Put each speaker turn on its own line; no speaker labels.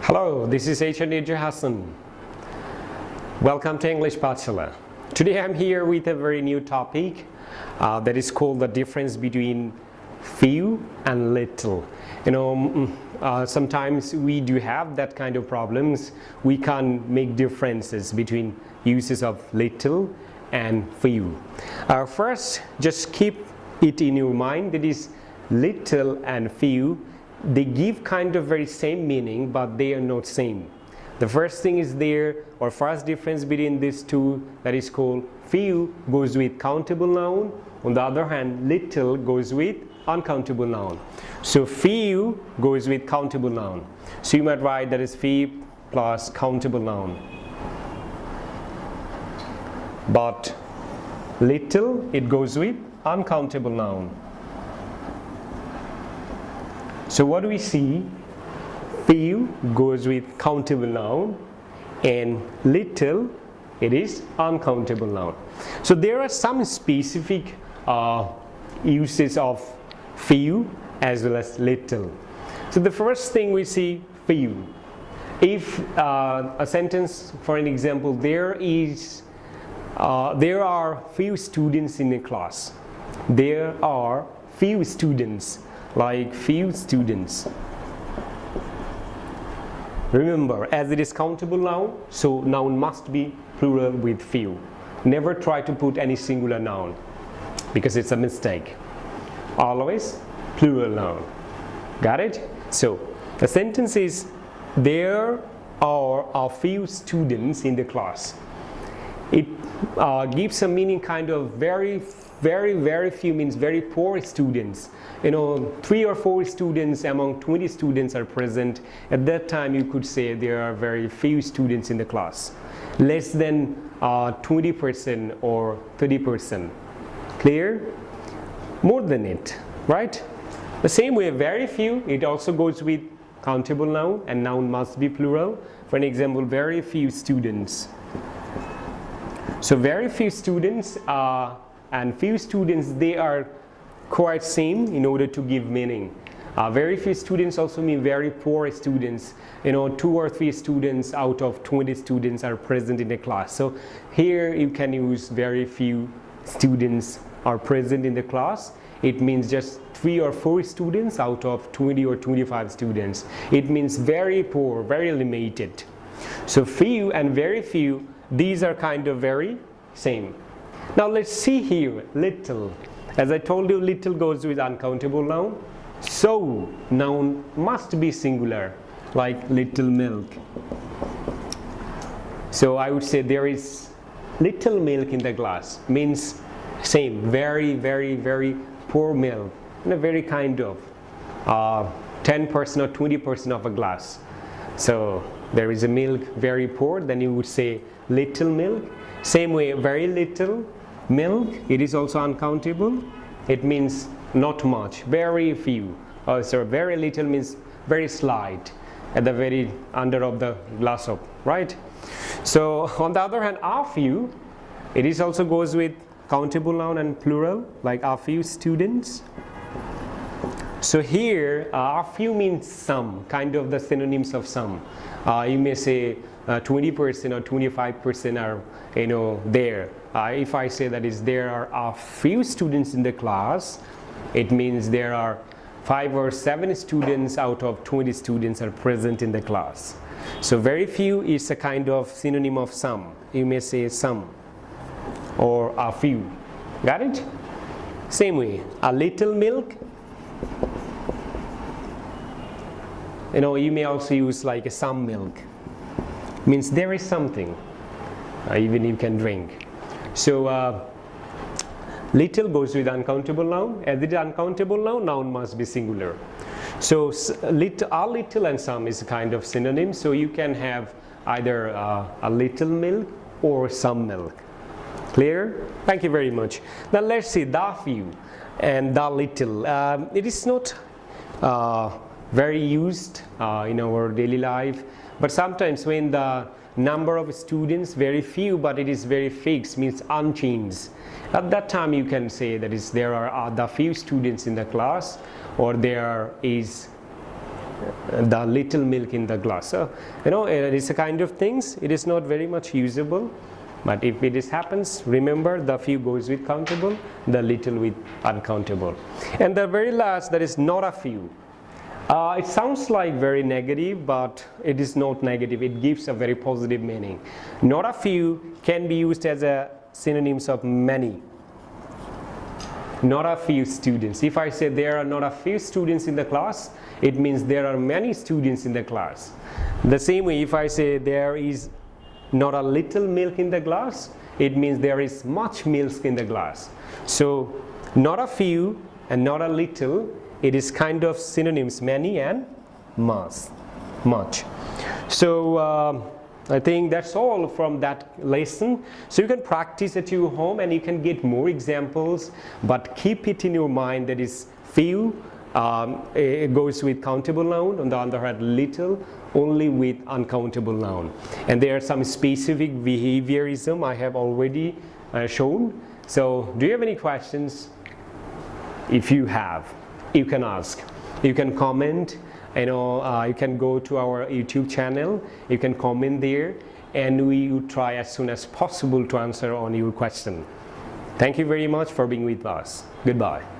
Hello, this is Nirjhor Hasan. Welcome to English Patshala. Today I'm here with a very new topic that is called the difference between few and little. Sometimes we do have that kind of problems. We can't make differences between uses of little and few. First, just keep it in your mind that is little and few, they give kind of very same meaning, but they are not same. The first thing is first difference between these two, that is called few goes with countable noun. On the other hand, little goes with uncountable noun. So few goes with countable noun. So you might write that is few plus countable noun. But little, it goes with uncountable noun. So what do we see? Few goes with countable noun and little, it is uncountable noun. So there are some specific uses of few as well as little. So the first thing we see, few. If a sentence, for an example, there are few students in a class. There are few students. Like few students. Remember, as it is countable noun, so noun must be plural with few. Never try to put any singular noun because it's a mistake. Always plural noun. Got it? So the sentence is there are a few students in the class. It gives a meaning kind of very few means very poor students. 3 or 4 students among 20 students are present. At that time you could say there are very few students in the class. Less than 20% or 30%. Clear? More than it, right? The same way, very few, it also goes with countable noun and noun must be plural. For an example, very few students. So very few students and few students, they are quite same in order to give meaning. Very few students also mean very poor students. 2 or 3 students out of 20 students are present in the class. So here you can use very few students are present in the class. It means just 3 or 4 students out of 20 or 25 students. It means very poor, very limited. So few and very few, these are kind of very same. Now let's see here, little. As I told you, little goes with uncountable noun. So noun must be singular, like little milk. So I would say there is little milk in the glass. Means same, very poor milk. And a very kind of 10% or 20% of a glass. So there is a milk very poor, then you would say little milk. Same way, very little milk, it is also uncountable. It means not much, very few. Very little means very slight at the very under of the glass of, right? So on the other hand, a few, it is also goes with countable noun and plural, like a few students. So here, a few means some, kind of the synonyms of some. You may say 20% or 25% are there. If I say that is there are a few students in the class, it means there are 5 or 7 students out of 20 students are present in the class. So very few is a kind of synonym of some. You may say some or a few. Got it? Same way, a little milk. You may also use like some milk. Means there is something, even you can drink. So little goes with uncountable noun. As it is uncountable noun, noun must be singular. So a little and some is a kind of synonym. So you can have either a little milk or some milk. Clear? Thank you very much. Now let's see the few and the little. It is not very used in our daily life. But sometimes when the number of students very few, but it is very fixed, means unchanged. At that time you can say that is there are the few students in the class, or there is the little milk in the glass. So, you know, it is a kind of things, it is not very much usable, but if it is happens, remember the few goes with countable, the little with uncountable. And the very last, that is not a few. It sounds like very negative, but it is not negative. It gives a very positive meaning. Not a few can be used as a synonyms of many. Not a few students. If I say there are not a few students in the class, it means there are many students in the class. The same way, if I say there is not a little milk in the glass, it means there is much milk in the glass. So not a few and not a little, it is kind of synonyms, many and much. So I think that's all from that lesson. So you can practice at your home and you can get more examples, but keep it in your mind that is few, it goes with countable noun, on the other hand little only with uncountable noun. And there are some specific behaviorism I have already shown. So do you have any questions? If you have, you can ask, you can comment, you know, you can go to our YouTube channel, you can comment there, and we will try as soon as possible to answer on your question. Thank you very much for being with us. Goodbye.